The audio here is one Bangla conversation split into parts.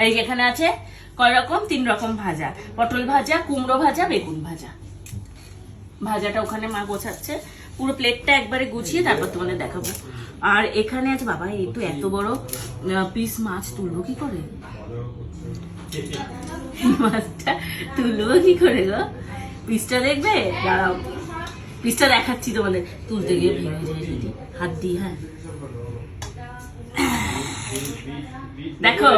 এই যেখানে আছে কয় রকম, 3 রকম ভাজা, পটল ভাজা, কুমড়ো ভাজা, বেগুন ভাজা। ভাজাটা ওখানে মা গোছাচ্ছে, পুরো প্লেটটা একবারে গুছিয়ে তারপর তোমাদের দেখাবো। আর এখানে আছে বাবা, এই তো এত বড় পিস মাছ তুলবো কি করে, মাছটা তুলবো কি করে গো? পিসটা দেখবে, দাঁড়াও পিসটা দেখাচ্ছি তোমাদের। তুলতে গিয়ে ভেঙে যায় যদি হাত দিই। হ্যাঁ দেখো,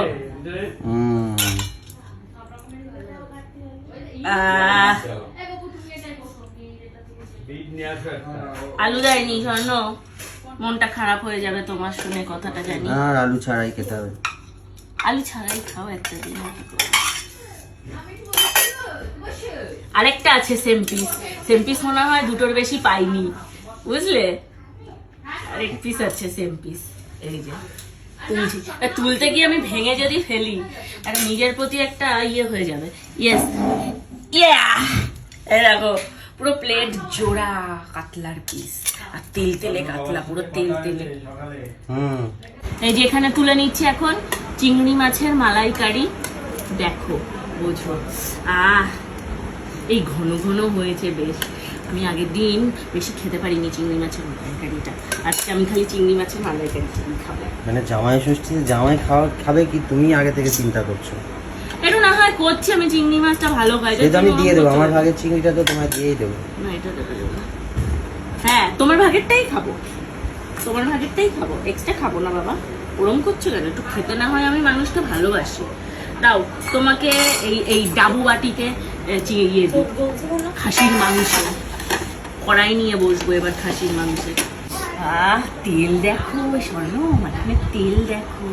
আলু দেয়নি স্বর্ণ, মনটা খারাপ হয়ে যাবে তোমার শুনে কথাটা জানি। আর আলু ছাড়াই খেতে হবে। আলু ছাড়াই খাও একটা দিন। আরেকটা আছে সেম পিস মনে হয় দুটোর বেশি পাইনি, বুঝলে? আরেক পিস আছে সেম পিস, এই যে তুলছি। তুলতে গিয়ে আমি ভেঙে যদি ফেলি, আর নিজের প্রতি একটা ইয়ে হয়ে যাবে। ইয়েস ইয়া, এই দেখো পুরো প্লেট জোড়া কাতলার পিস, আর তেলে কাতলা, পুরো তেলে। এই যে এখানে তুলে নিচ্ছি এখন চিংড়ি মাছের মালাইকারি। দেখো বোঝো, এই ঘন ঘন হয়েছে বেশ। আমি আগের দিন বেশি খেতে পারিনি চিংড়ি মাছের মালাইকারিটা, আজকে আমি খালি চিংড়ি মাছের মালাইকারি খাবো। মানে জামাই ষষ্ঠীতে জামাই খাবে কি তুমি আগে থেকে চিন্তা করছো? একটু না হয় করছি, আমি চিংড়ি মাছটা ভালো খাই, সেটা আমি দিয়ে দেবো, আমার ভাগের চিংড়িটা তো তোমায় দিয়েই দেবো। না এটা দেবো না, হ্যাঁ তোমার ভাগেরটাই খাবো, তোমার ভাগেরটাই খাবো, এক্সট্রা খাবো না বাবা। ওরম করছো কেন? একটু খেতে না হয়, আমি মানুষকে ভালোবাসি। দাও তোমাকে এই ডাবু বাটিতে ইয়ে দিই, খাসির মাংস কড়াই নিয়ে বসবো এবার খাসির মাংসে। তেল দেখো স্বর্ণ, মানে তেল দেখো,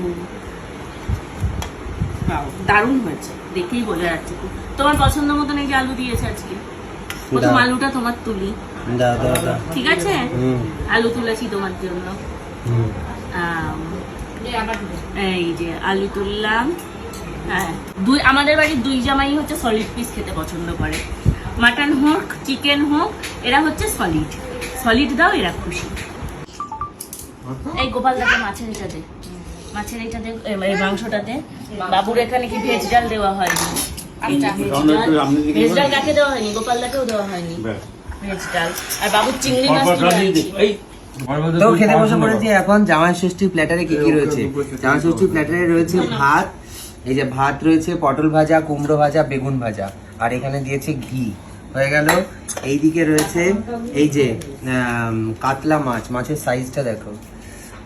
দারুণ হয়েছে, দেখেই বোঝা যাচ্ছে। তোমার পছন্দ মতন এই যে আলু দিয়েছে আজকে, প্রথম আলুটা তোমার তুলি, ঠিক আছে? আলু তুলেছি তোমার জন্য, এই যে আলু তুললাম। হ্যাঁ, আমাদের বাড়ির 2 জামাই হচ্ছে সলিড পিস খেতে পছন্দ করে, মাটন হোক চিকেন হোক, এরা হচ্ছে সলিড দাও, এরা খুশি। এই গোপাল দাকে মাছের এটা দে, এই মাংসটাতে। বাবুর এখানে কি ভেজ ডাল দেওয়া হয়নি? ভেজ ডাল কাকে দেওয়া হয়নি? গোপাল দাকেও দেওয়া হয়নি ভেজ ডাল। আর বাবুর চিংড়ি মাছ তো খেতে বসে পড়েছি এখন। জামাই ষষ্ঠী প্ল্যাটারে কি কি রয়েছে? জামাই ষষ্ঠী প্ল্যাটারে রয়েছে ভাত, এই যে ভাত রয়েছে, পটল ভাজা, কুমড়ো ভাজা, বেগুন ভাজা, আর এখানে দিয়েছে ঘি, হয়ে গেল। এইদিকে রয়েছে এই যে কাতলা মাছ, মাছের সাইজটা দেখো,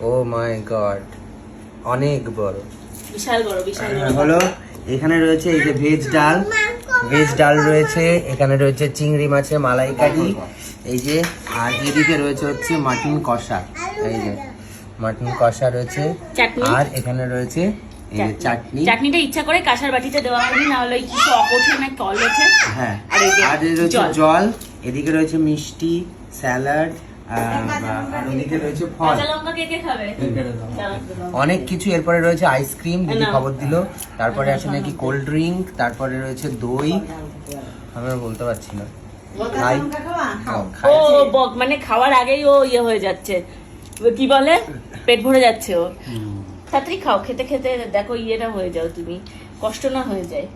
ও মাই গড, অনেক বড়, বিশাল বড় হলো। এখানে রয়েছে এই যে ভেজ ডাল রয়েছে, এখানে রয়েছে চিংড়ি মাছের মালাইকারি, এই যে, আর এদিকে রয়েছে হচ্ছে মাটন কষা, এই যে মাটন কষা রয়েছে, আর এখানে রয়েছে এই যে চাটনিটা ইচ্ছা করে কাঁসার বাটিতে দেওয়া হয়নি, না হলে কিছু অকোঠে না কল ওঠে। হ্যাঁ, আর রয়েছে জল, এদিকে রয়েছে মিষ্টি, স্যালাড, আর ওদিকে রয়েছে ফল, অনেক কিছু। এরপরে রয়েছে আইসক্রিম, দিদি খবর দিল, তারপরে আছে নাকি কোল্ড ড্রিঙ্ক, তারপরে রয়েছে দই, আমি বলতে পারছি না। মানে খাওয়ার আগেই ও ইয়ে হয়ে যাচ্ছে, কি বলে, পেট ভরে যাচ্ছে ও। তাড়াতাড়ি খাও, খেতে খেতে দেখো ইয়েটা হয়ে যাও তুমি, কষ্ট না হয়ে যায়।